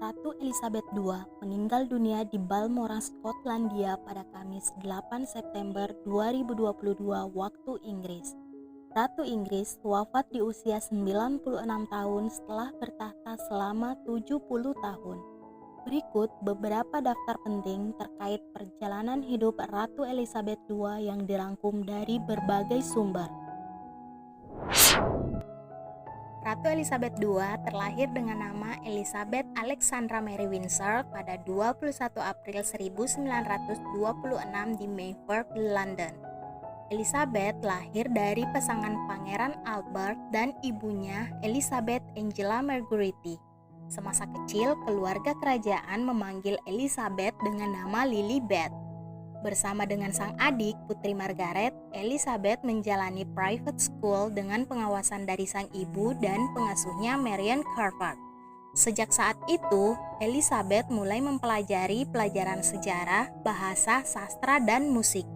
Ratu Elizabeth II meninggal dunia di Balmoral, Skotlandia pada Kamis 8 September 2022 waktu Inggris. Ratu Inggris wafat di usia 96 tahun setelah bertahta selama 70 tahun. Berikut beberapa daftar penting terkait perjalanan hidup Ratu Elizabeth II yang dirangkum dari berbagai sumber. Ratu Elizabeth II terlahir dengan nama Elizabeth Alexandra Mary Windsor pada 21 April 1926 di Mayfair, London. Elizabeth lahir dari pasangan Pangeran Albert dan ibunya Elizabeth Angela Marguerite. Semasa kecil, keluarga kerajaan memanggil Elizabeth dengan nama Lilibet. Bersama dengan sang adik, Putri Margaret, Elizabeth menjalani private school dengan pengawasan dari sang ibu dan pengasuhnya Marian Carver. Sejak saat itu, Elizabeth mulai mempelajari pelajaran sejarah, bahasa, sastra, dan musik.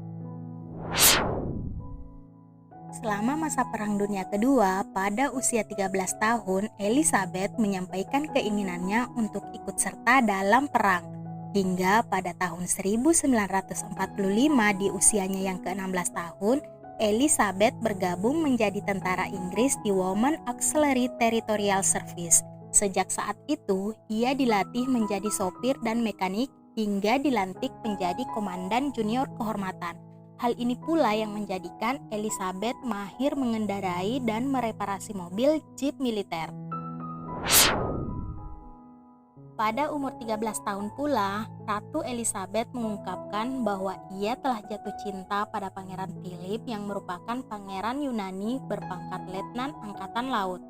Selama masa Perang Dunia Kedua, pada usia 13 tahun, Elizabeth menyampaikan keinginannya untuk ikut serta dalam perang. Hingga pada tahun 1945 di usianya yang ke-16 tahun, Elizabeth bergabung menjadi tentara Inggris di Women Auxiliary Territorial Service. Sejak saat itu, ia dilatih menjadi sopir dan mekanik hingga dilantik menjadi komandan junior kehormatan. Hal ini pula yang menjadikan Elizabeth mahir mengendarai dan mereparasi mobil jeep militer. Pada umur 13 tahun pula, Ratu Elizabeth mengungkapkan bahwa ia telah jatuh cinta pada Pangeran Philip yang merupakan pangeran Yunani berpangkat letnan angkatan laut.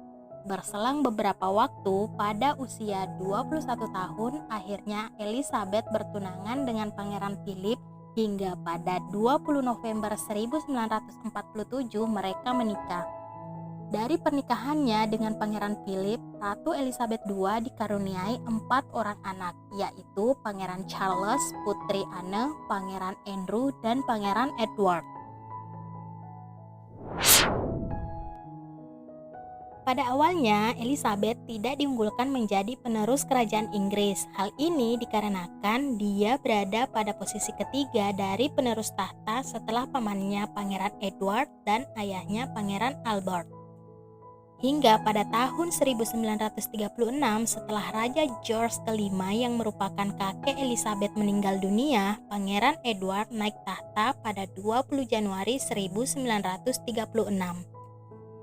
Berselang beberapa waktu, pada usia 21 tahun, akhirnya Elizabeth bertunangan dengan Pangeran Philip hingga pada 20 November 1947 mereka menikah. Dari pernikahannya dengan Pangeran Philip, Ratu Elizabeth II dikaruniai 4 orang anak, yaitu Pangeran Charles, Putri Anne, Pangeran Andrew, dan Pangeran Edward. Pada awalnya, Elizabeth tidak diunggulkan menjadi penerus kerajaan Inggris. Hal ini dikarenakan dia berada pada posisi ketiga dari penerus tahta setelah pamannya Pangeran Edward dan ayahnya Pangeran Albert. Hingga pada tahun 1936 setelah Raja George kelima yang merupakan kakek Elizabeth meninggal dunia, Pangeran Edward naik tahta pada 20 Januari 1936.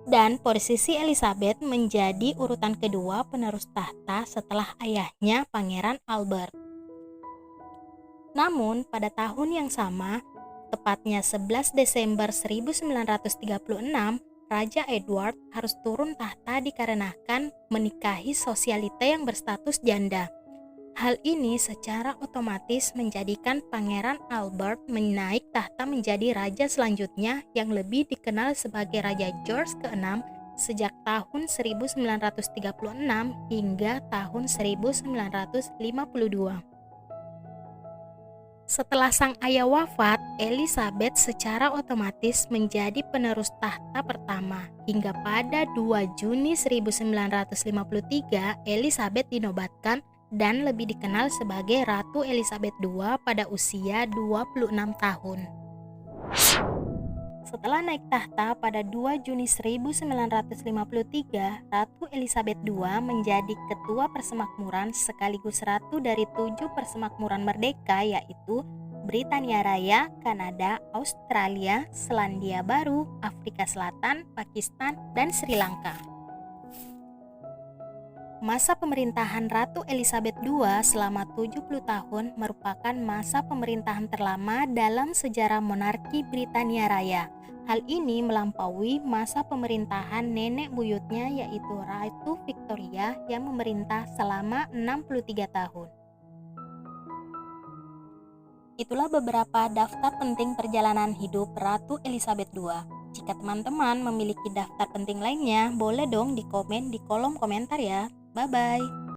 Dan posisi Elizabeth menjadi urutan kedua penerus tahta setelah ayahnya Pangeran Albert. Namun pada tahun yang sama, tepatnya 11 Desember 1936, Raja Edward harus turun tahta dikarenakan menikahi sosialita yang berstatus janda. Hal ini secara otomatis menjadikan Pangeran Albert menaik tahta menjadi raja selanjutnya yang lebih dikenal sebagai Raja George ke-6 sejak tahun 1936 hingga tahun 1952. Setelah sang ayah wafat, Elizabeth secara otomatis menjadi penerus tahta pertama. Hingga pada 2 Juni 1953, Elizabeth dinobatkan dan lebih dikenal sebagai Ratu Elizabeth II pada usia 26 tahun. Setelah naik tahta pada 2 Juni 1953, Ratu Elizabeth II menjadi Ketua Persemakmuran sekaligus Ratu dari 7 Persemakmuran Merdeka, yaitu Britania Raya, Kanada, Australia, Selandia Baru, Afrika Selatan, Pakistan, dan Sri Lanka. Masa pemerintahan Ratu Elizabeth II selama 70 tahun merupakan masa pemerintahan terlama dalam sejarah monarki Britania Raya. Hal ini melampaui masa pemerintahan nenek buyutnya yaitu Ratu Victoria yang memerintah selama 63 tahun. Itulah beberapa daftar penting perjalanan hidup Ratu Elizabeth II. Jika teman-teman memiliki daftar penting lainnya, boleh dong di komen di kolom komentar ya. Bye-bye.